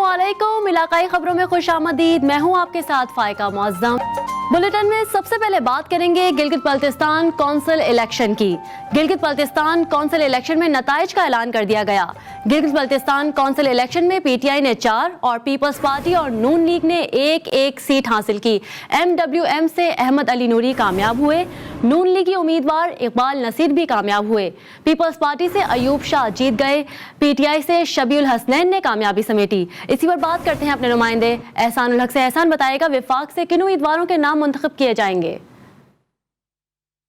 अस्सलामुअलैकुम, इलाकाई खबरों में खुश आमदीद। मैं हूँ आपके साथ फाइका मुअज़्ज़म। बुलेटिन में सबसे पहले बात करेंगे गिलगित बल्तिस्तान कौंसिल इलेक्शन की। गिलगित बल्तिस्तान कौंसिल इलेक्शन में नताइज का ऐलान कर दिया गया। गिलगित बल्तिस्तान कौंसिल इलेक्शन में पीटीआई ने 4 और पीपल्स पार्टी और नून लीग ने एक सीट हासिल की। MWM से अहमद अली नूरी कामयाब हुए। नून लीगी उम्मीदवार इकबाल नसीर भी कामयाब हुए। पीपल्स पार्टी से अयूब शाह जीत गए। पीटीआई से शबीउल हसनैन ने कामयाबी समेटी। इसी पर बात करते हैं अपने नुमाइंदे एहसानुल हक से। एहसान बताएगा विफाक से किन उम्मीदवारों के नाम मुंतखब किए जाएंगे?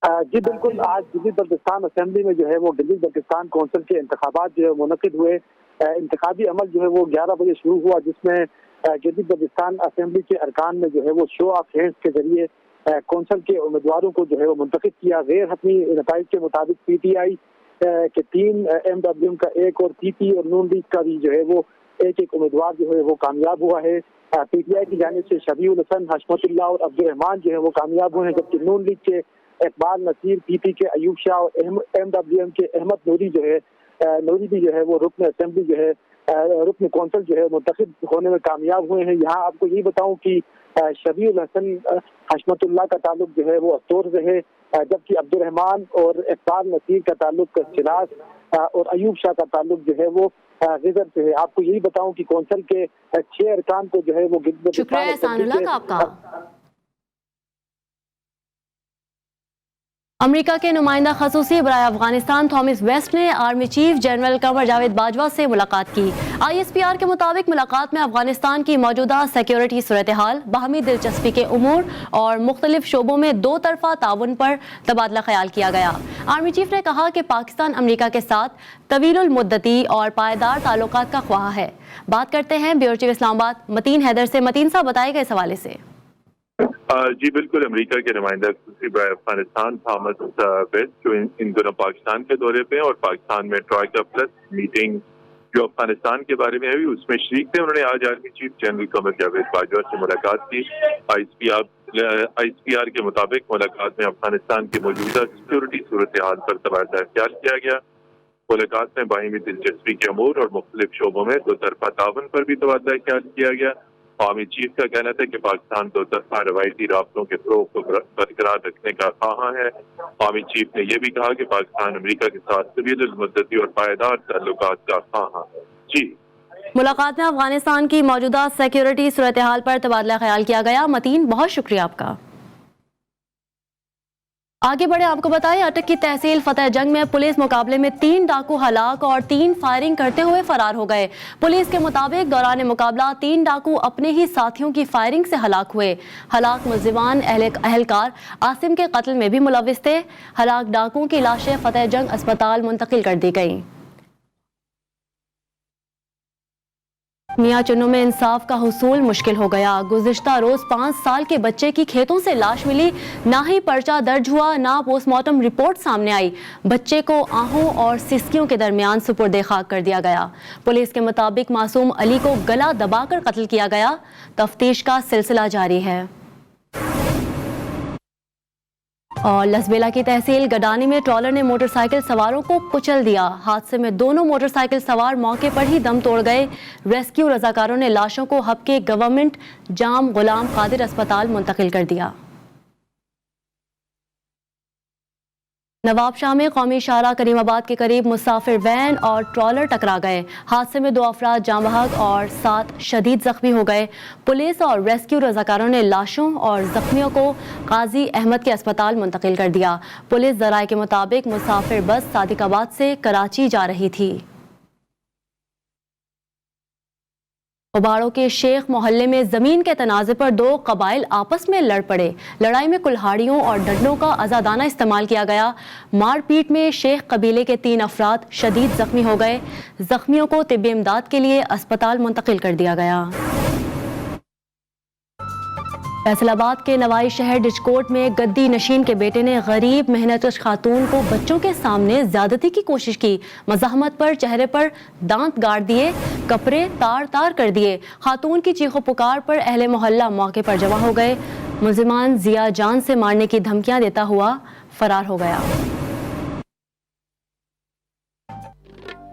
जी बिल्कुल, आज गिलगित बल्तिस्तान असेंबली में जो है वो गिलगित बल्तिस्तान कौंसिल के इंतखाबात जो है मुनक्किद हुए। इंतखाबी अमल जो है वो 11 बजे शुरू हुआ, जिसमें गिलगित बल्तिस्तान असेंबली के अरकान में जो है वो शो ऑफ हैंड्स के जरिए कौंसिल के उम्मीदवारों को जो है वो मुंतखब किया। गैर हतमी नताइज के मुताबिक पीटीआई के 3, MWM का 1 और पीपी और नून लीग का भी जो है वो एक उम्मीदवार जो है वो कामयाब हुआ है। पीटीआई की जानिब से शबीउल हसन, हशमतुल्लाह और अब्दुल रहमान जो है वो कामयाब हुए हैं, जबकि नून लीग के इकबाल नसीर, पीपी के अयूब शाह और MWM के अहमद नूरी जो है नूरी भी जो है वो रुकन असेंबली जो है रुकन कौंसिल जो है मुंतखब होने में कामयाब हुए हैं। यहाँ आपको यही बताऊं कि शबीउल हसन हशमतुल्लाह का ताल्लुक जो है वो अस्तोर से है, जबकि अब्दुल रहमान और इकबाल नसीर का ताल्लुक चिरास और अयूब शाह का ताल्लुक जो है वो गिजर से है। आपको यही बताऊं कि कौंसिल के 6 अरकान को जो है वो अमेरिका के नुमाइंदा खसूसी बराए अफगानिस्तान थॉमस वेस्ट ने army chief general Qamar Javed Bajwa से मुलाकात की। ISPR के मुताबिक मुलाकात में अफगानिस्तान की मौजूदा सिक्योरिटी सूरत हाल, बाहमी दिलचस्पी के उमूर और मुख्तलिफ शोबों में 2 तरफा ताउन पर तबादला ख्याल किया गया। आर्मी चीफ ने कहा कि पाकिस्तान अमेरिका के साथ तवीलुल मुद्दती और पायदार ताल्लुकात का ख्वाह है। बात करते हैं ब्यूरो चीफ इस्लामाबाद मतीन हैदर से। मतीन साहब बताएगा इस हवाले से। जी बिल्कुल, अमेरिका के नुमाइंदा अफगानिस्तान थॉमस वेस्ट जो इन दोनों पाकिस्तान के दौरे पे और पाकिस्तान में ट्रॉयका प्लस मीटिंग जो अफगानिस्तान के बारे में है उसमें शरीक थे। उन्होंने आज army chief general Qamar Javed Bajwa से मुलाकात की। ISPR के मुताबिक मुलाकात में अफगानिस्तान की मौजूदा सिक्योरिटी सूरत हाल पर तबादला ख्याल किया गया। मुलाकात में बाहिमी दिलचस्पी के अमूर और मुख्तलिफ शोबों में 2 तरफा ताउन पर भी तबादला ख्याल किया गया। आर्मी चीफ का कहना था कि पाकिस्तान 2 तरफा रवायती राब्तों के फ़रोग़ को बरकरार रखने का ख्वाह है। आर्मी चीफ ने यह भी कहा कि पाकिस्तान अमेरिका के साथ तवील मुद्दती और पायदार ताल्लुकात का ख्वाह है। जी, मुलाकात में अफगानिस्तान की मौजूदा सिक्योरिटी सूरत हाल पर तबादला ख्याल किया गया। मतीन, बहुत शुक्रिया आपका। आगे बढ़े, आपको बताएं अटक की तहसील फतेह जंग में पुलिस मुकाबले में 3 डाकू हलाक और 3 फायरिंग करते हुए फरार हो गए। पुलिस के मुताबिक दौरान मुकाबला 3 डाकू अपने ही साथियों की फायरिंग से हलाक हुए। हलाक मुल्जिमान अहलकार आसिम के कत्ल में भी मुलविस थे। हलाक डाकुओं की लाशें फतेह जंग अस्पताल मुंतकिल कर दी गई। मियां चुन्नू में इंसाफ का हुसूल मुश्किल हो गया। गुज़िश्ता रोज 5 साल के बच्चे की खेतों से लाश मिली, ना ही पर्चा दर्ज हुआ, ना पोस्टमार्टम रिपोर्ट सामने आई। बच्चे को आहों और सिसकियों के दरमियान सुपुर्दे खाक कर दिया गया। पुलिस के मुताबिक मासूम अली को गला दबाकर कत्ल किया गया। तफ्तीश का सिलसिला जारी है। और लसबेला की तहसील गडानी में ट्रॉलर ने मोटरसाइकिल सवारों को कुचल दिया। हादसे में दोनों मोटरसाइकिल सवार मौके पर ही दम तोड़ गए। रेस्क्यू रजाकारों ने लाशों को हब के गवर्नमेंट जाम गुलाम कादिर अस्पताल मुंतकिल कर दिया। नवाबशाह में कौमी शाहराह करीमाबाद के करीब मुसाफिर वैन और ट्रॉलर टकरा गए। हादसे में 2 अफराद जाँ बहक और 7 शदीद जख्मी हो गए। पुलिस और रेस्क्यू रजाकारों ने लाशों और जख्मियों को काजी अहमद के अस्पताल मुंतकिल कर दिया। पुलिस ज़राए के मुताबिक मुसाफिर बस सादिकाबाद से कराची जा रही थी। उबाड़ों के शेख मोहल्ले में जमीन के तनाज़े पर 2 कबाइल आपस में लड़ पड़े। लड़ाई में कुल्हाड़ियों और डंडों का आज़ादाना इस्तेमाल किया गया। मारपीट में शेख कबीले के 3 अफराद शदीद जख्मी हो गए। जख्मियों को तिब्बी इमदाद के लिए अस्पताल मुंतकिल कर दिया गया। फैसलाबाद के नवाई शहर डिचकोट में गद्दी नशीन के बेटे ने गरीब मेहनतकश खातून को बच्चों के सामने ज्यादती की कोशिश की। मज़ाहमत पर चेहरे पर दांत गाड़ दिए, कपड़े तार तार कर दिए। खातून की चीखो पुकार पर अहले मोहल्ला मौके पर जमा हो गए। मुल्जिमान जिया जान से मारने की धमकियां देता हुआ फरार हो गया।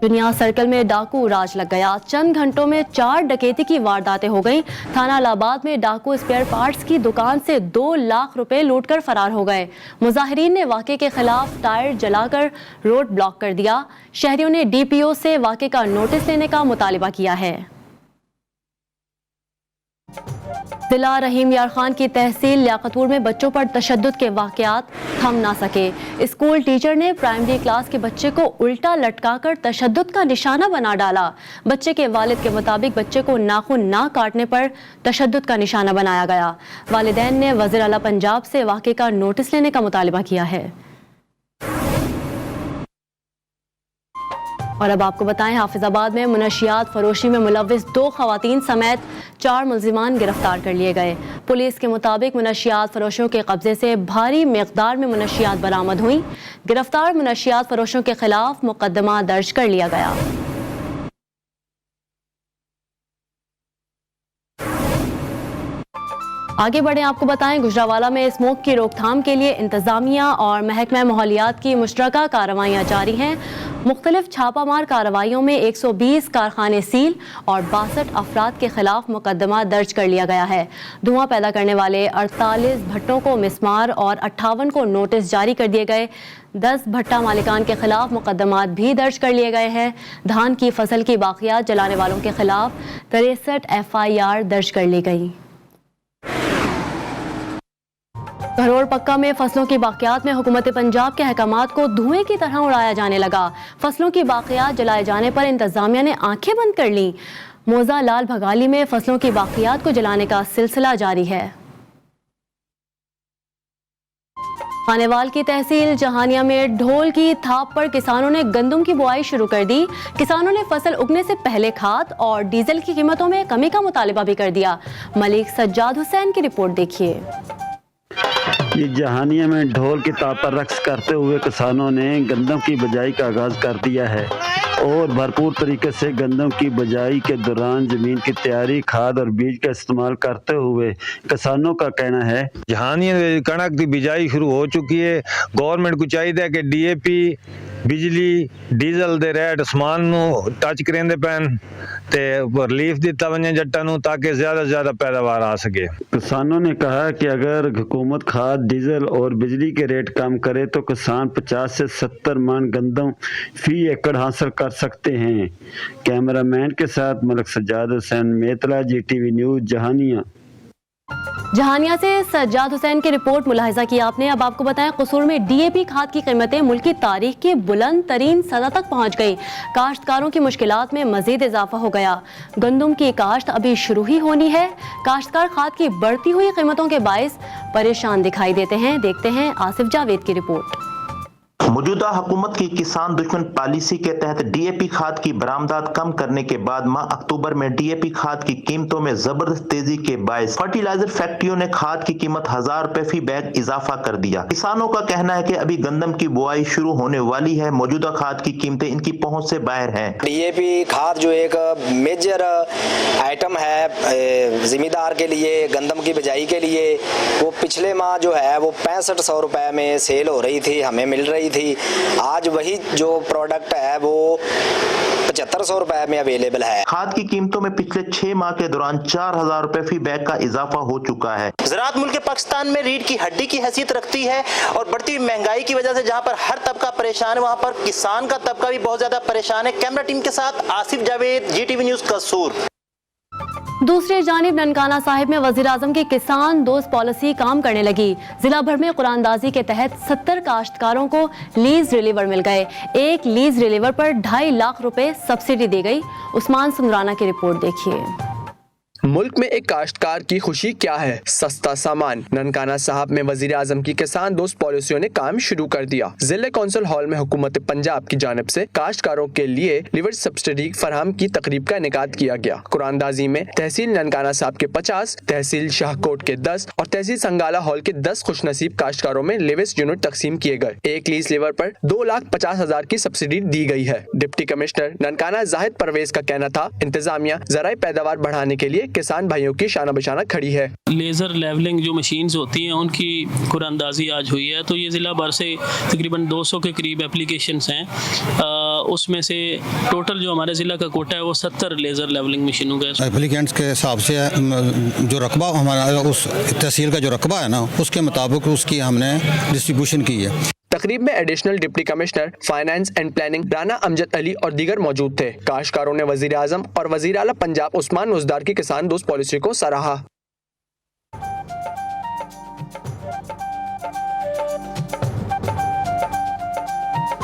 दुनिया सर्कल में डाकू राज लग गया। चंद घंटों में 4 डकैती की वारदातें हो गईं। थाना इलाहाबाद में डाकू स्पेयर पार्ट्स की दुकान से 2 लाख रुपए लूटकर फरार हो गए। मुजाहिरीन ने वाक़े के खिलाफ टायर जलाकर रोड ब्लॉक कर दिया। शहरियों ने डीपीओ से वाक़े का नोटिस लेने का मुतालिबा किया है। जिला रहीम यार खान की तहसील लियाकतपुर में बच्चों पर तशद्दुद के वाक़यात थम ना सके। स्कूल टीचर ने प्राइमरी क्लास के बच्चे को उल्टा लटकाकर तशद्दुद का निशाना बना डाला। बच्चे के वालिद के मुताबिक बच्चे को नाखून ना काटने पर तशद्दुद का निशाना बनाया गया। वालिदैन ने वज़ीर आला पंजाब से वाक़े का नोटिस लेने का मुतालिबा किया है। और अब आपको बताएं, हाफिजाबाद में मुनशियात फरोशी में मुलव्विस 2 खवातीन समेत 4 मुल्जिमान गिरफ्तार कर लिए गए। पुलिस के मुताबिक मुनशियात फरोशों के कब्जे से भारी मिकदार में मुनशियात बरामद हुई। गिरफ्तार मुनशियात फरोशों के खिलाफ मुकदमा दर्ज कर लिया गया। आगे बढ़े, आपको बताएं, गुजरावाला में स्मोक की रोकथाम के लिए इंतजामिया और महकमा माहौलियात की मुश्तरका कार्रवाइयाँ जारी हैं। मुख्तलिफ छापामार कार्रवाइयों में 120 कारखाने सील और 62 अफराद के खिलाफ मुकदमा दर्ज कर लिया गया है। धुआं पैदा करने वाले 48 भट्टों को मिसमार और 58 को नोटिस जारी कर दिए गए। 10 भट्टा मालिकान के खिलाफ मुकदमात भी दर्ज कर लिए गए हैं। धान की फसल की बाकियात जलाने वालों के खिलाफ 63 FIR दर्ज कर ली गई। घरोड़ पक्का में फसलों की बाकियात में हुकूमत पंजाब के अहकामात को धुएं की तरह उड़ाया जाने लगा। फसलों की बाकियात जलाए जाने पर इंतजामिया ने आंखें बंद कर लीं। मौजा लाल भगाली में फसलों की बाकियात को जलाने का सिलसिला जारी है। खानेवाल की तहसील जहानिया में ढोल की थाप पर किसानों ने गंदम की बुआई शुरू कर दी। किसानों ने फसल उगने से पहले खाद और डीजल की कीमतों में कमी का मुतालिबा भी कर दिया। मलिक सज्जाद हुसैन की रिपोर्ट देखिए। ये जहानिया में ढोल की ताप पर रक्स करते हुए किसानों ने गंदम की बिजाई का आगाज कर दिया है और भरपूर तरीके से गंदम की बिजाई के दौरान जमीन की तैयारी, खाद और बीज का इस्तेमाल करते हुए किसानों का कहना है जहानिया कणक की बिजाई शुरू हो चुकी है। गवर्नमेंट को चाहिए कि DAP बिजली डीजल दे रेट आसमान ਨੂੰ ਟੱਚ ਕਰਿੰਦੇ ਪੈਣ ਤੇ ਰਿਲੀਫ ਦਿੱਤਾ ਵੰਜੇ ਜੱਟਾਂ ਨੂੰ ताकि ज़्यादा से ज़्यादा पैदावार आ सके। किसानों ने कहा कि अगर हुकूमत खाद, डीजल और बिजली के रेट कम करे तो किसान 50 से 70 मन गंदम फी एकड़ हासिल कर सकते हैं। कैमरामैन के साथ मलिक सज्जाद हुसैन, मेतला, GTV न्यूज़, जहानिया। जहानिया से सज्जाद हुसैन की रिपोर्ट मुलाहिजा की आपने। अब आपको बताएं, कसूर में DAP खाद की कीमतें मुल्क की तारीख की बुलंद तरीन सतह तक पहुंच गई। काश्तकारों की मुश्किलात में मजीद इजाफा हो गया। गंदम की काश्त अभी शुरू ही होनी है। काश्तकार खाद की बढ़ती हुई कीमतों के बायस परेशान दिखाई देते हैं। देखते हैं आसिफ जावेद की रिपोर्ट। मौजूदा हुकूमत की किसान दुश्मन पॉलिसी के तहत DAP खाद की बरामदात कम करने के बाद माह अक्टूबर में DAP खाद की कीमतों में जबरदस्त तेजी के बायस फर्टिलाइजर फैक्ट्रियों ने खाद की कीमत 1000 रुपए फी बैग इजाफा कर दिया। किसानों का कहना है कि अभी गंदम की बुआई शुरू होने वाली है। मौजूदा खाद की कीमतें इनकी पहुंच से बाहर हैं। DAP खाद जो एक मेजर आइटम है जिम्मेदार के लिए, गंदम की बिजाई के लिए, वो पिछले माह जो है वो 6500 रुपए में सेल हो रही थी, हमें मिल रही थी। आज वही जो प्रोडक्ट है वो 7500 रुपए में अवेलेबल है। खाद की कीमतों में पिछले 6 माह के दौरान 4000 रुपए फी बैग का इजाफा हो चुका है। ज़राअत मुल्क पाकिस्तान में रीढ़ की हड्डी की हैसियत रखती है और बढ़ती हुई महंगाई की वजह से जहां पर हर तबका परेशान है, वहां पर किसान का तबका भी बहुत ज्यादा परेशान है। कैमरा टीम के साथ आसिफ जावेद, GTV न्यूज़, कसूर। दूसरी जानिब ननकाना साहिब में वज़ीर आज़म की किसान दोस्त पॉलिसी काम करने लगी। जिला भर में कुरानदाजी के तहत 70 काश्तकारों को लीज रिलीवर मिल गए। एक लीज रिलीवर पर 2.5 लाख रुपए सब्सिडी दी गई। उस्मान सुंदराना की रिपोर्ट देखिए। मुल्क में एक काश्तकार की खुशी क्या है? सस्ता सामान। ननकाना साहब में वजीर आजम की किसान दोस्त पॉलिसियों ने काम शुरू कर दिया। जिला कौंसिल हॉल में हुकूमत पंजाब की जानिब से काश्तकारों के लिए लिवर सब्सिडी फराहम की तकरीब का इनेकाद किया गया। कुरानदाजी में तहसील ननकाना साहब के 50, तहसील शाहकोट के 10 और तहसील संगाला हॉल के 10 खुशनसीब काश्तकारों में लिविस यूनिट तकसीम किए गए। एक लीज लिवर पर 2,50,000 की सब्सिडी दी गई है। डिप्टी कमिश्नर ननकाना जाहिद परवेज का कहना था, इंतजामिया ज़राए पैदावार बढ़ाने के लिए किसान भाइयों की शाना बशाना खड़ी है। लेज़र लेवलिंग जो मशीन्स होती हैं उनकी कुरानदाजी आज हुई है, तो ये ज़िला भर से तकरीबन 200 के करीब एप्लीकेशंस हैं। उसमें से टोटल जो हमारे ज़िला का कोटा है वो 70 लेज़र लेवलिंग मशीनों का है। एप्लीकेंट्स के हिसाब से जो रकबा हमारा उस तहसील का जो रकबा है ना, उसके मुताबिक उसकी हमने डिस्ट्रीब्यूशन की है। तकरीब में additional deputy commissioner finance and planning Rana Amjad Ali और दीगर मौजूद थे। काश्तकारों ने वजीर आजम और वजीर आला पंजाब उस्मान मुज़द्दार की किसान दोस्त पॉलिसी को सराहा।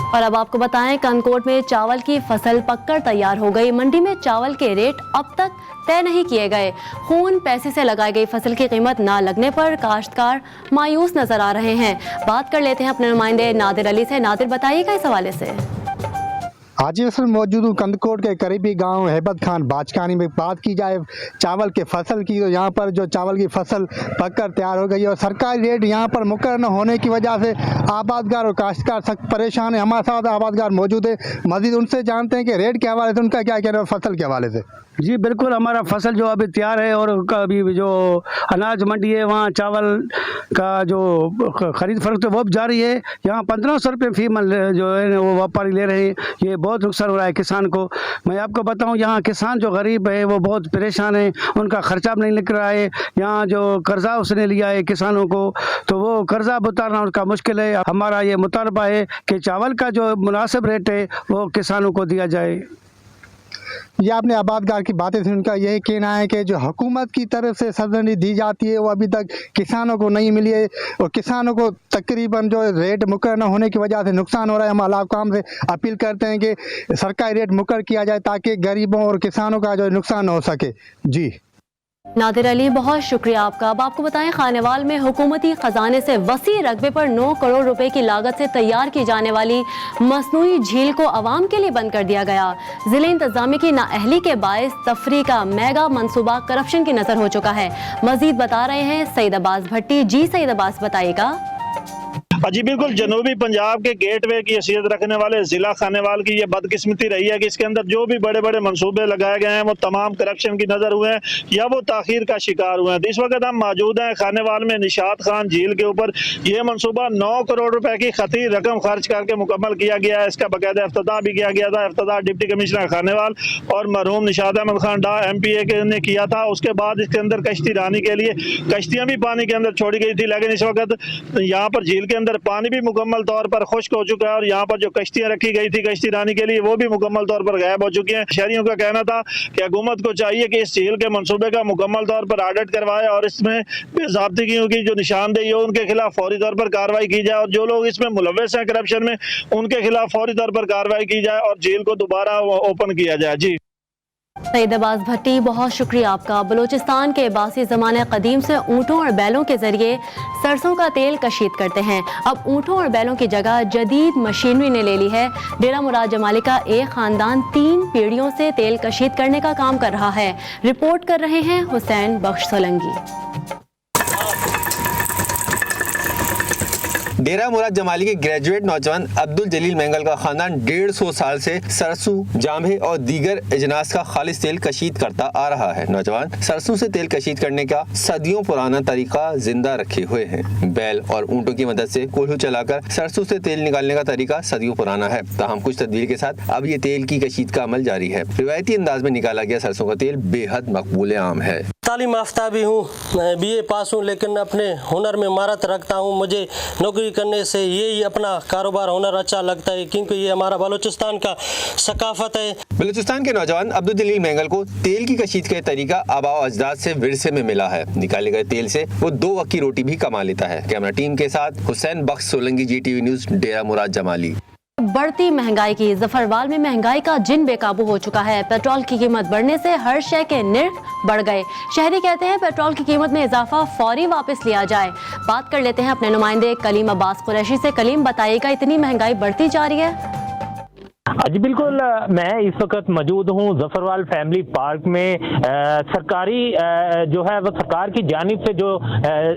और अब आपको बताएं, कनकोट में चावल की फसल पककर तैयार हो गई। मंडी में चावल के रेट अब तक तय नहीं किए गए। खून पैसे से लगाई गई फसल की कीमत ना लगने पर काश्तकार मायूस नजर आ रहे हैं। बात कर लेते हैं अपने नुमाइंदे नादिर अली से। नादिर, बताइएगा इस हवाले से। आज इस वक्त मौजूद हूँ कंदकोट के करीबी गांव हेबत खान बाचकानी में। बात की जाए चावल के फसल की तो यहाँ पर जो चावल की फसल पककर तैयार हो गई और सरकारी रेट यहाँ पर मुकर्रर न होने की वजह से आबादगार और काश्तकार सख्त परेशान है। हमारे साथ आबादगार मौजूद है, मजीद उनसे जानते हैं कि रेट के हवाले से उनका क्या कहना है फसल के हवाले से। जी बिल्कुल, हमारा फसल जो अभी तैयार है और अभी जो अनाज मंडी है वहाँ चावल का जो खरीद फरोख्त है वो भी जारी है। यहाँ 1500 रुपये फी मन जो है वो व्यापारी ले रहे हैं। ये बहुत नुकसान हो रहा है किसान को। मैं आपको बताऊँ, यहाँ किसान जो गरीब है वो बहुत परेशान है, उनका खर्चा भी नहीं निकल रहा है। यहाँ जो कर्जा उसने लिया है किसानों को, तो वो कर्जा उतारना उनका मुश्किल है। हमारा ये मुतालबा है कि चावल का जो मुनासिब रेट है वो किसानों को दिया जाए। ये आपने आबादगार की बातें सुन, उनका यही कहना है कि जो हुकूमत की तरफ से सब्सिडी दी जाती है वो अभी तक किसानों को नहीं मिली है और किसानों को तकरीबन जो रेट मुकर्रर न होने की वजह से नुकसान हो रहा है। हम अलाकाम से अपील करते हैं कि सरकारी रेट मुकर्रर किया जाए ताकि गरीबों और किसानों का जो नुकसान न हो सके। जी नादिर अली, बहुत शुक्रिया आपका। अब आपको बताएं, खानेवाल में हुकूमती खजाने से वसी रकबे पर 9 करोड़ रुपए की लागत से तैयार की जाने वाली मसनूई झील को आवाम के लिए बंद कर दिया गया। जिले इंतजामिया की नाअहली के बायस तफरी का मेगा मंसूबा करप्शन की नजर हो चुका है। मजीद बता रहे हैं सईद अब्बास भट्टी। जी सईद अब्बास, बताइएगा। जी बिल्कुल, जनूबी पंजाब के गेटवे की हैसियत रखने वाले जिला खानेवाल की ये बदकिस्मती रही है कि इसके अंदर जो भी बड़े बड़े मंसूबे लगाए गए हैं वो तमाम करप्शन की नजर हुए हैं या वो ताखीर का शिकार हुए हैं। इस वक्त हम मौजूद हैं खानेवाल में निशात खान झील के ऊपर। ये मंसूबा 9 करोड़ रुपए की खती रकम खर्च करके मुकम्मल किया गया है। इसका बाकायदा इफ्तिताह भी किया गया था। इफ्तिताह डिप्टी कमिश्नर खानेवाल और मरहूम निशात अहमद खान डा MPA ने किया था। उसके बाद इसके अंदर कश्ती रानी के लिए कश्तियाँ भी पानी के अंदर छोड़ी गई थी, लेकिन इस वक्त यहाँ पर झील के अंदर पानी भी मुकम्मल तौर पर खुश्क हो चुका है और यहाँ पर जो कश्तियां रखी गई थी कश्ती रानी के लिए वो भी मुकम्मल तौर पर गायब हो चुकी हैं। शहरियों का कहना था कि हुकूमत को चाहिए कि इस झील के मंसूबे का मुकम्मल तौर पर ऑडिट करवाए और इसमें बेज़ाब्तिगियों की जो निशानदेही हो उनके खिलाफ फौरी तौर पर कार्रवाई की जाए और जो लोग इसमें मुलव्वस हैं करप्शन में उनके खिलाफ फौरी तौर पर कार्रवाई की जाए और झील को दोबारा ओपन किया जाए। जी सईद अब्बास भट्टी, बहुत शुक्रिया आपका। बलूचिस्तान के बासी ज़माने कदीम से ऊँटों और बैलों के जरिए सरसों का तेल कशीद करते हैं। अब ऊँटों और बैलों की जगह जदीद मशीनरी ने ले ली है। डेरा मुराद जमाली का एक खानदान 3 पीढ़ियों से तेल कशीद करने का काम कर रहा है। रिपोर्ट कर रहे हैं हुसैन बख्श सोलंगी। डेरा मुराद जमाली के ग्रेजुएट नौजवान अब्दुल जलील मेंगल का खानदान 150 साल से सरसों, जाम्हे और दीगर अजनास का खालिस तेल कशीद करता आ रहा है। नौजवान सरसों से तेल कशीद करने का सदियों पुराना तरीका जिंदा रखे हुए हैं। बैल और ऊंटों की मदद से कोल्हू चलाकर सरसों से तेल निकालने का तरीका सदियों पुराना है, ताहम कुछ तब्दील के साथ अब ये तेल की कशीद का अमल जारी है। रिवायती अंदाज में निकाला गया सरसों का तेल बेहद मकबूल आम है। तालीम याफ्ता भी हूँ, BA पास हूँ, लेकिन अपने हुनर में महारत रखता हूँ। मुझे नौकरी करने से यही अपना कारोबार हुनर अच्छा लगता है क्योंकि ये हमारा बलूचिस्तान का सकाफत है। बलूचिस्तान के नौजवान अब्दुल जलील मेंगल को तेल की कशीद का तरीका आबाओ अजदाद से विरसे में मिला है। निकाले गए तेल से वो 2 वक्त की रोटी भी कमा लेता है। कैमरा टीम के साथ हुसैन बख्श सोलंगी, GTV न्यूज़, डेरा मुराद जमाली। बढ़ती महंगाई की जफरवाल में महंगाई का जिन बेकाबू हो चुका है। पेट्रोल की कीमत बढ़ने से हर शय के निर्ख बढ़ गए। शहरी कहते हैं पेट्रोल की कीमत में इजाफा फौरी वापस लिया जाए। बात कर लेते हैं अपने नुमाइंदे कलीम अब्बास कुरैशी से। कलीम, बताइएगा, इतनी महंगाई बढ़ती जा रही है? जी बिल्कुल, मैं इस वक्त मौजूद हूँ जफरवाल फैमिली पार्क में। सरकारी जो है वो सरकार की जानिब से जो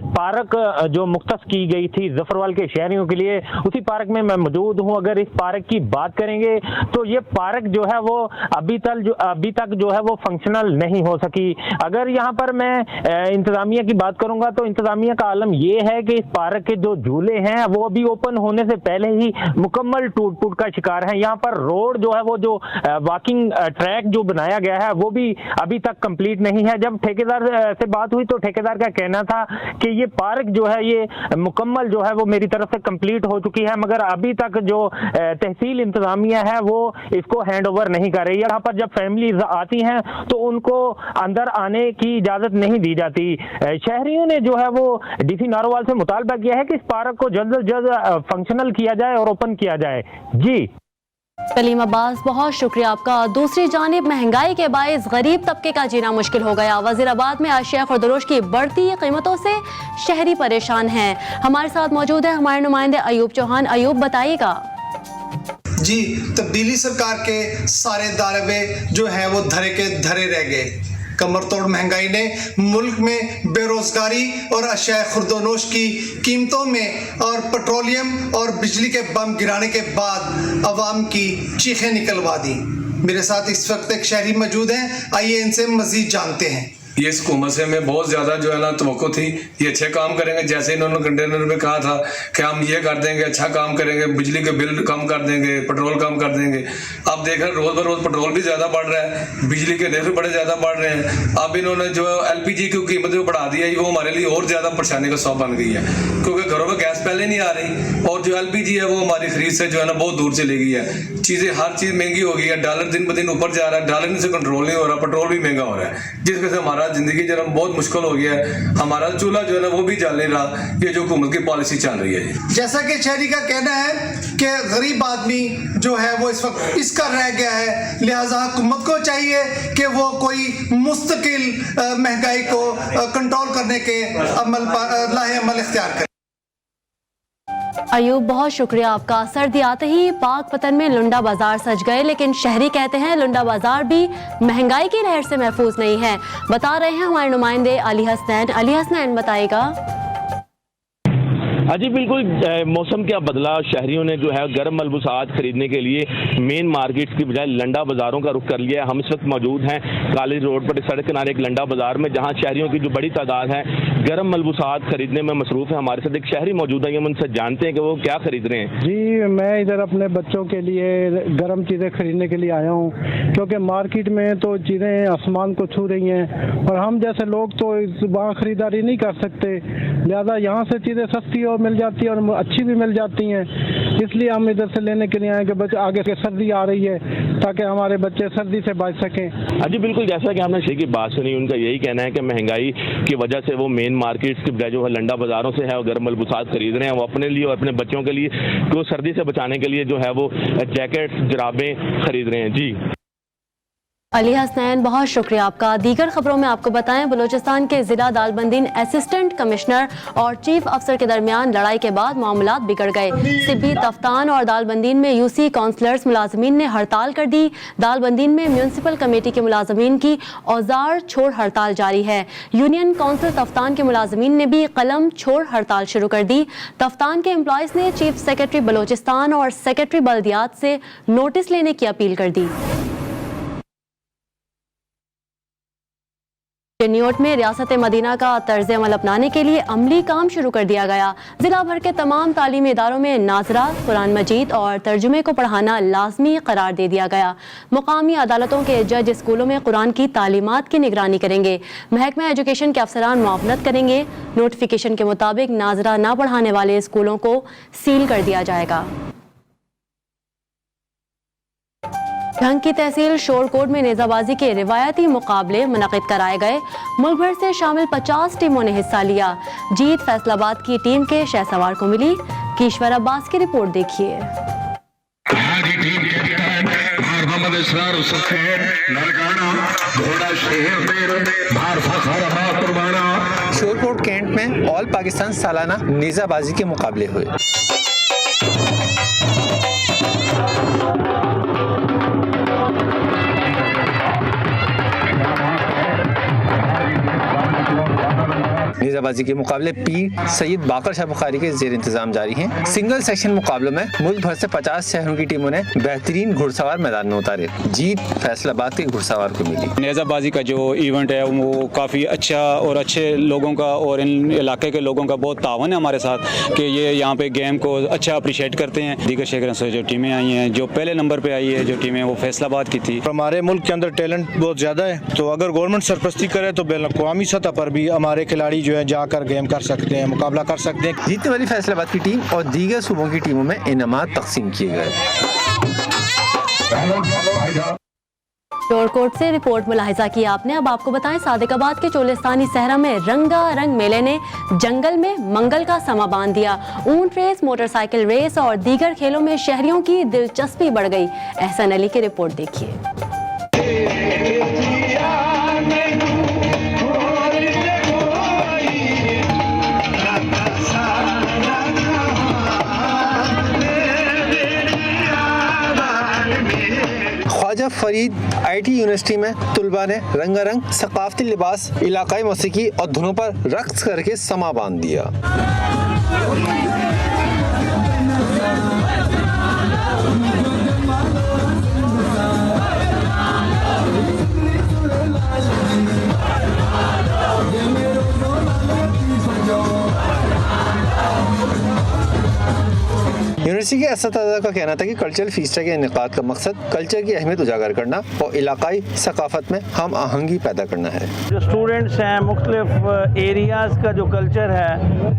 पार्क जो मुख्तस की गई थी जफरवाल के शहरियों के लिए, उसी पार्क में मैं मौजूद हूँ। अगर इस पार्क की बात करेंगे तो ये पार्क जो है वो अभी तक जो है वो फंक्शनल नहीं हो सकी। अगर यहाँ पर मैं इंतजामिया की बात करूँगा तो इंतजामिया का आलम ये है कि इस पार्क के जो झूले हैं वो अभी ओपन होने से पहले ही मुकम्मल टूट का शिकार हैं। यहाँ पर रोड जो है वो जो वॉकिंग ट्रैक जो बनाया गया है वो भी अभी तक कंप्लीट नहीं है। जब ठेकेदार से बात हुई तो ठेकेदार का कहना था कि ये पार्क जो है ये मुकम्मल जो है वो मेरी तरफ से कंप्लीट हो चुकी है, मगर अभी तक जो तहसील इंतजामिया है वो इसको हैंड ओवर नहीं कर रही है। यहाँ पर जब फैमिलीज आती हैं तो उनको अंदर आने की इजाजत नहीं दी जाती। शहरियों ने जो है वो डीसी नारोवाल से मुतालबा किया है कि इस पार्क को जल्द से जल्द फंक्शनल किया जाए और ओपन किया जाए। जी कलीम अब्बास, बहुत शुक्रिया आपका। दूसरी जानिब महंगाई के बायस गरीब तबके का जीना मुश्किल हो गया। वजीराबाद में अशिया खुर्दरोश की बढ़ती कीमतों से शहरी परेशान हैं। हमारे साथ मौजूद है हमारे नुमाइंदे अयूब चौहान। अयूब, बताइएगा। जी, तब्दीली सरकार के सारे दायरे जो हैं वो धरे के धरे रह गए। कमर तोड़ महंगाई ने मुल्क में बेरोजगारी और अशिया खुर्दोनोश की कीमतों में और पेट्रोलियम और बिजली के बम गिराने के बाद अवाम की चीखें निकलवा दी। मेरे साथ इस वक्त एक शहरी मौजूद हैं, आइए इनसे मजीद जानते हैं। ये इस हुकूमत से हमें बहुत ज़्यादा जो है ना तवक्को थी, ये अच्छे काम करेंगे। जैसे इन्होंने कंटेनर में कहा था कि हम ये कर देंगे, अच्छा काम करेंगे, बिजली के बिल कम कर देंगे, पेट्रोल कम कर देंगे। अब देख रहे हैं रोज़ बरोज़ पेट्रोल भी ज़्यादा बढ़ रहा है, बिजली के रेट भी बड़े ज़्यादा बढ़ रहे हैं। अब इन्होंने जो LPG की कीमत जो बढ़ा दी है वो हमारे लिए और ज़्यादा परेशानी का सबब बन गई है, क्योंकि घरों में गैस पहले नहीं आ रही और जो LPG है वो हमारी खरीद से जो है ना बहुत दूर चली गई है। चीज़ें हर चीज़ महंगी हो गई है, डॉलर दिन ब दिन ऊपर जा रहा है, डॉलर से कंट्रोल नहीं हो रहा, पेट्रोल भी महंगा हो रहा है, जिस वजह से हमारा जिंदगी जरा बहुत मुश्किल हो गया है। हमारा चूल्हा जो है ना वो भी जल नहीं रहा, ये जो हुकूमत की पॉलिसी चल रही है। जैसा कि शहरी का कहना है कि गरीब आदमी जो है वो इस वक्त इसका रह गया है, लिहाजा हुकूमत को चाहिए कि वो कोई मुस्तकिल महंगाई को कंट्रोल करने के लाहे अमल इख्तियार करे। अयूब, बहुत शुक्रिया आपका। सर्दी आते ही पाक पतन में लुंडा बाजार सज गए, लेकिन शहरी कहते हैं लुंडा बाजार भी महंगाई की लहर से महफूज नहीं है। बता रहे हैं हमारे नुमाइंदे अली हसनैन। अली हसनैन, बताइएगा। हाँ जी बिल्कुल, मौसम क्या बदला। शहरियों ने जो है गर्म मलबूसात खरीदने के लिए मेन मार्केट्स की बजाय लंडा बाज़ारों का रुख कर लिया है। हम इस वक्त मौजूद हैं कॉलेज रोड पर सड़क किनारे एक लंडा बाज़ार में, जहाँ शहरियों की जो बड़ी तादाद है गर्म मलबूसात खरीदने में मसरूफ़ है। हमारे साथ एक शहरी मौजूद है, हम उनसे जानते हैं कि वो क्या खरीद रहे हैं। जी, मैं इधर अपने बच्चों के लिए गर्म चीज़ें खरीदने के लिए आया हूँ, क्योंकि मार्केट में तो चीज़ें आसमान को छू रही हैं और हम जैसे लोग तो वहाँ ख़रीदारी नहीं कर सकते, लिहाजा यहाँ से चीज़ें सस्ती और मिल जाती है और अच्छी भी मिल जाती हैं। इसलिए हम इधर से लेने के लिए आए कि बच्चे आगे के सर्दी आ रही है ताकि हमारे बच्चे सर्दी से बच सकें। जी बिल्कुल, जैसा कि हमने शेख की बात सुनी, उनका यही कहना है कि महंगाई की वजह से वो मेन मार्केट्स की बजाय जो है लंडा बाज़ारों से है और गर्म मलबूसात खरीद रहे हैं। वो अपने लिए और अपने बच्चों के लिए तो सर्दी से बचाने के लिए जो है वो जैकेट्स, जुराबें खरीद रहे हैं। जी अली हसनैन, बहुत शुक्रिया आपका। दीगर खबरों में आपको बताएं, बलूचिस्तान के जिला दालबंदीन असिस्टेंट कमिश्नर और चीफ अफसर के दरमियान लड़ाई के बाद मामलात बिगड़ गए। सिब्बी, तफ्तान और दालबंदीन में यूसी काउंसलर्स मुलाजमीन ने हड़ताल कर दी। दालबंदीन में म्यूनसिपल कमेटी के मुलाजमीन की औजार छोड़ हड़ताल जारी है। यूनियन काउंसिल तफ्तान के मुलाजमीन ने भी कलम छोड़ हड़ताल शुरू कर दी। तफ्तान के एम्प्लॉयज़ ने चीफ सेक्रेटरी बलूचिस्तान और सेक्रेटरी बल्दियात से नोटिस लेने की अपील कर दी। न्यूयॉर्क में रियासत मदीना का तर्ज अमल अपनाने के लिए अमली काम शुरू कर दिया गया। जिला भर के तमाम तालीमी इदारों में नाजरा, कुरान मजीद और तर्जुमे को पढ़ाना लाजमी करार दे दिया गया। मुकामी अदालतों के जज स्कूलों में कुरान की तालीमात की निगरानी करेंगे। महकमा एजुकेशन के अफसरान मुआवनत करेंगे। नोटिफिकेशन के मुताबिक नाजरा न पढ़ाने वाले स्कूलों को सील कर दिया जाएगा। ढंग की तहसील शोरकोट में नेजाबाजी के रिवायती मुकाबले मुनक़िद कराए गए। मुल्क भर से शामिल 50 टीमों ने हिस्सा लिया। जीत फैसलाबाद की टीम के शहसवार को मिली। कीश्वर अब्बास की रिपोर्ट देखिए। शोरकोट कैंट में ऑल पाकिस्तान सालाना नेजाबाजी के मुकाबले हुए। نیزہ بازی کے مقابلے پیر سید باقر شاہ بخاری کے زیر انتظام جاری ہیں۔ سنگل سیکشن مقابلوں میں ملک بھر سے 50 شہروں کی ٹیموں نے بہترین گھڑ سوار میدان میں اتارے۔ جیت فیصل آباد کے گھڑ سوار کو ملی۔ نیزہ بازی کا جو ایونٹ ہے وہ کافی اچھا اور اچھے لوگوں کا اور ان علاقے کے لوگوں کا بہت تعاون ہے ہمارے ساتھ کہ یہ یہاں پہ گیم کو اچھا اپریشیٹ کرتے ہیں۔ دیگر شہروں سے جو ٹیمیں آئی ہیں، جو پہلے نمبر پہ آئی ہے جو ٹیمیں وہ فیصل آباد کی تھی۔ ہمارے ملک کے اندر ٹیلنٹ بہت زیادہ ہے، تو اگر گورنمنٹ سرپرستی کرے تو بین الاقوامی سطح پر بھی ہمارے کھلاڑی جو ہے جا کر گیم کر سکتے ہیں، مقابلہ کر سکتے ہیں۔ جیتنے والی فیصل آباد کی ٹیم اور دیگر صوبوں کی ٹیموں میں انعامات تقسیم کیے گئے۔ شور کوٹ سے رپورٹ ملاحظہ کی آپ نے۔ اب آپ کو بتائیں صادق آباد کے چولستانی صحرا میں رنگا رنگ میلے نے جنگل میں منگل کا سما باندھ دیا۔ اونٹ ریس، موٹر سائیکل ریس اور دیگر کھیلوں میں شہریوں کی دلچسپی بڑھ گئی۔ احسن علی کی رپورٹ دیکھیے۔ Khwaja Farid I T university میں طلباء نے رنگا رنگ ثقافتی لباس، علاقائی موسیقی اور دھنوں پر رقص کر کے سما باندھ دیا۔ یونیورسٹی کے اساتذہ کا کہنا تھا کہ کلچرل فیسٹا کے انعقاد کا مقصد کلچر کی اہمیت اجاگر کرنا اور علاقائی ثقافت میں ہم آہنگی پیدا کرنا ہے۔ جو اسٹوڈنٹس ہیں مختلف ایریاز کا جو کلچر ہے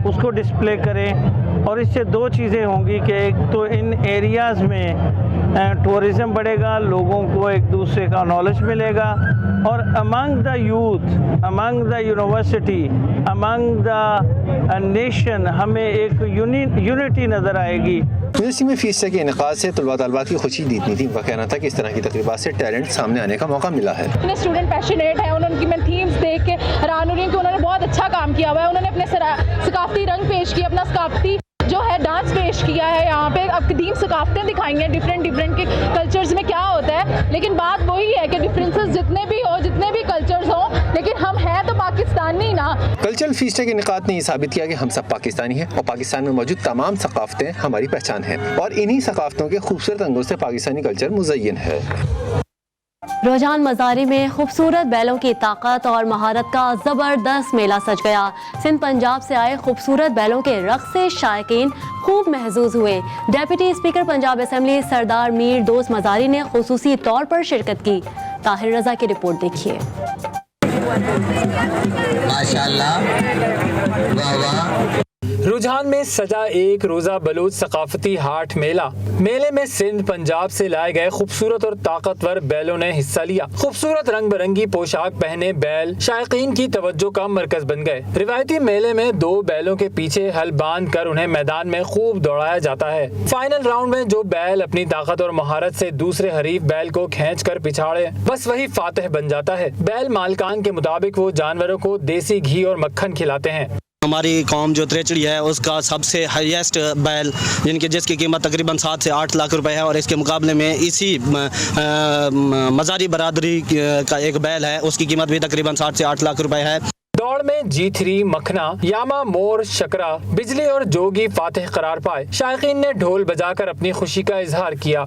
اس کو ڈسپلے کریں، اور اس سے دو چیزیں ہوں گی کہ ایک تو ان ایریاز میں ٹورزم بڑھے گا، لوگوں کو ایک دوسرے کا نالج ملے گا، اور among the youth, among the university, among the nation ہمیں ایک یونٹی نظر آئے گی۔ یونیورسٹی میں فیسٹا کے انعقاد سے طلباء طالبات کی خوشی جیتنی تھی۔ ان کا کہنا تھا کہ اس طرح کی تقریبات سے ٹیلنٹ سامنے آنے کا موقع ملا ہے۔ اسٹوڈنٹ پیشنیٹ ہیں، انہوں کی میں تھیمز دیکھ کے حیران ہو رہی ہوں کہ انہوں نے بہت اچھا کام کیا ہوا ہے۔ انہوں نے اپنے ثقافتی رنگ پیش کیا، اپنا ثقافتی جو ہے ڈانس پیش کیا ہے، یہاں پہ اب قدیم ثقافتیں دکھائی ہیں، ڈفرینٹ کے کلچرز میں کیا ہوتا ہے، لیکن بات وہی ہے کہ ڈفرینسز جتنے بھی ہو، جتنے بھی کلچرز ہوں، لیکن ہم ہیں تو پاکستانی نا۔ کلچرل فیسٹا کے انعقاد نے یہ ثابت کیا کہ ہم سب پاکستانی ہیں اور پاکستان میں موجود تمام ثقافتیں ہماری پہچان ہیں، اور انہی ثقافتوں کے خوبصورت رنگوں سے پاکستانی کلچر مزین ہے۔ رجحان مزاری میں خوبصورت بیلوں کی طاقت اور مہارت کا زبردست میلہ سج گیا۔ سندھ پنجاب سے آئے خوبصورت بیلوں کے رقص سے شائقین خوب محظوظ ہوئے۔ ڈیپٹی اسپیکر پنجاب اسمبلی سردار میر دوست مزاری نے خصوصی طور پر شرکت کی۔ طاہر رضا کی رپورٹ دیکھیے۔ ماشاءاللہ، واہ واہ۔ رجحان میں سجا ایک روزہ بلوچ ثقافتی ہاٹ میلہ۔ میلے میں سندھ پنجاب سے لائے گئے خوبصورت اور طاقتور بیلوں نے حصہ لیا۔ خوبصورت رنگ برنگی پوشاک پہنے بیل شائقین کی توجہ کا مرکز بن گئے۔ روایتی میلے میں دو بیلوں کے پیچھے ہل باندھ کر انہیں میدان میں خوب دوڑایا جاتا ہے۔ فائنل راؤنڈ میں جو بیل اپنی طاقت اور مہارت سے دوسرے حریف بیل کو کھینچ کر پچھاڑے بس وہی فاتح بن جاتا ہے۔ بیل مالکان کے مطابق وہ جانوروں کو دیسی گھی اور مکھن کھلاتے ہیں۔ ہماری قوم جو تریچڑی ہے اس کا سب سے ہائیسٹ بیل جس کی قیمت تقریباً 7 سے 8 لاکھ روپے ہے، اور اس کے مقابلے میں اسی مزاری برادری کا ایک بیل ہے، اس کی قیمت بھی تقریباً 7 سے 8 لاکھ روپے ہے۔ دوڑ میں G3 مکھنا، یاما مور شکرا، بجلی اور جوگی فاتح قرار پائے۔ شائقین نے ڈھول بجا کر اپنی خوشی کا اظہار کیا۔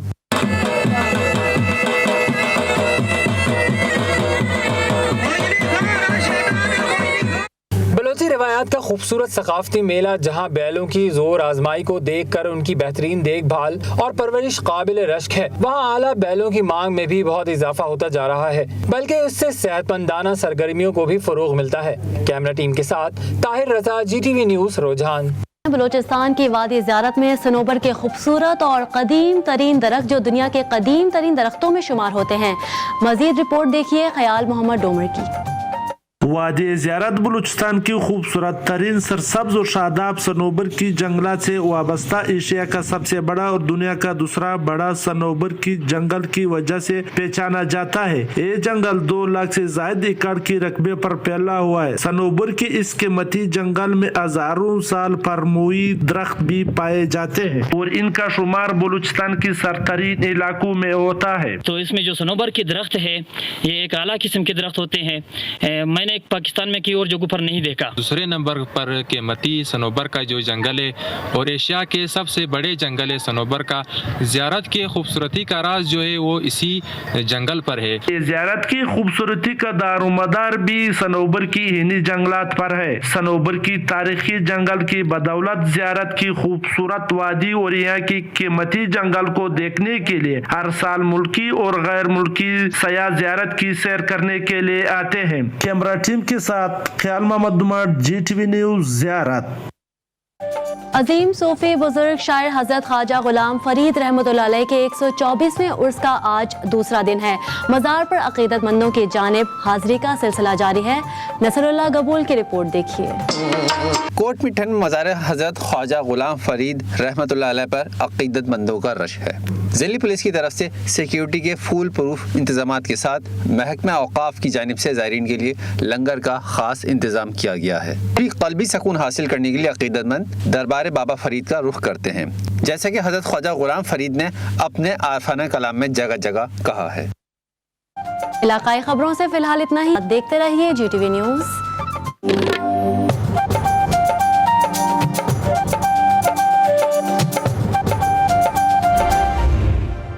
بلوچی روایات کا خوبصورت ثقافتی میلہ جہاں بیلوں کی زور آزمائی کو دیکھ کر ان کی بہترین دیکھ بھال اور پرورش قابل رشک ہے، وہاں اعلیٰ بیلوں کی مانگ میں بھی بہت اضافہ ہوتا جا رہا ہے، بلکہ اس سے صحت مندانہ سرگرمیوں کو بھی فروغ ملتا ہے۔ کیمرہ ٹیم کے ساتھ طاہر رضا، GTV نیوز، رجحان۔ بلوچستان کی وادی زیارت میں صنوبر کے خوبصورت اور قدیم ترین درخت جو دنیا کے قدیم ترین درختوں میں شمار ہوتے ہیں۔ مزید رپورٹ دیکھیے خیال محمد ڈومر کی۔ وادی زیارت بلوچستان کی خوبصورت ترین سرسبز اور شاداب صنوبر کی جنگلات سے وابستہ ایشیا کا سب سے بڑا اور دنیا کا دوسرا بڑا صنوبر کی جنگل کی وجہ سے پہچانا جاتا ہے۔ یہ جنگل 2 لاکھ سے زائد ایکڑ کی رقبے پر پھیلا ہوا ہے۔ صنوبر کی اس قیمتی جنگل میں ہزاروں سال فرموئی درخت بھی پائے جاتے ہیں اور ان کا شمار بلوچستان کی سرترین علاقوں میں ہوتا ہے۔ تو اس میں جو صنوبر کے درخت ہے یہ ایک اعلیٰ قسم کے درخت ہوتے ہیں۔ میں نے मैंने एक पाकिस्तान में की और जगहों पर नहीं देखा। दूसरे नंबर पर कीमती सनोबर का जो जंगल है और एशिया के सबसे बड़े जंगल है सनोबर का, ज़ियारत की खूबसूरती का राज जो है वो इसी जंगल पर है। ज़ियारत की खूबसूरती का दारोमदार भी सनोबर की इन्हीं जंगलात पर है। सनोबर की तारीखी जंगल की बदौलत ज़ियारत की खूबसूरत वादी और यहाँ की कीमती जंगल को देखने के लिए हर साल मुल्की और गैर मुल्की सयाह ज़ियारत की सैर करने के लिए आते हैं। कैमरा टीम के साथ ख्याल मोहम्मद दुमार, GTV न्यूज़, ज़ियारत। अजीम सूफी बुजुर्ग शायर हजरत ख्वाजा गुलाम फरीद रहमतुल्लाह अलैह के 124वें उर्स का आज दूसरा दिन है। मज़ार पर अक़ीदतमंदों की जानिब हाज़िरी का सिलसिला जारी है। नसरुल्लाह गबूल की रिपोर्ट देखिए। कोट मिठन में मज़ार हजरत ख्वाजा गुलाम फरीद रहमतुल्लाह अलैह पर अक़ीदतमंदों का रश है। ज़िली पुलिस की तरफ से सिक्योरिटी के फुल प्रूफ इंतजामात के साथ महकमा औक़ाफ़ की जानिब से ज़ायरीन के लिए लंगर का ख़ास इंतज़ाम किया गया है। क़ल्बी सकून हासिल करने के लिए अक़ीदतमंद दरबार बाबा फरीद का रुख करते हैं, जैसा कि हज़रत ख्वाजा गुलाम फरीद ने अपने आरफाना कलाम में जगह जगह कहा है। इलाकाई खबरों से फिलहाल इतना ही। देखते रहिए GTV न्यूज़।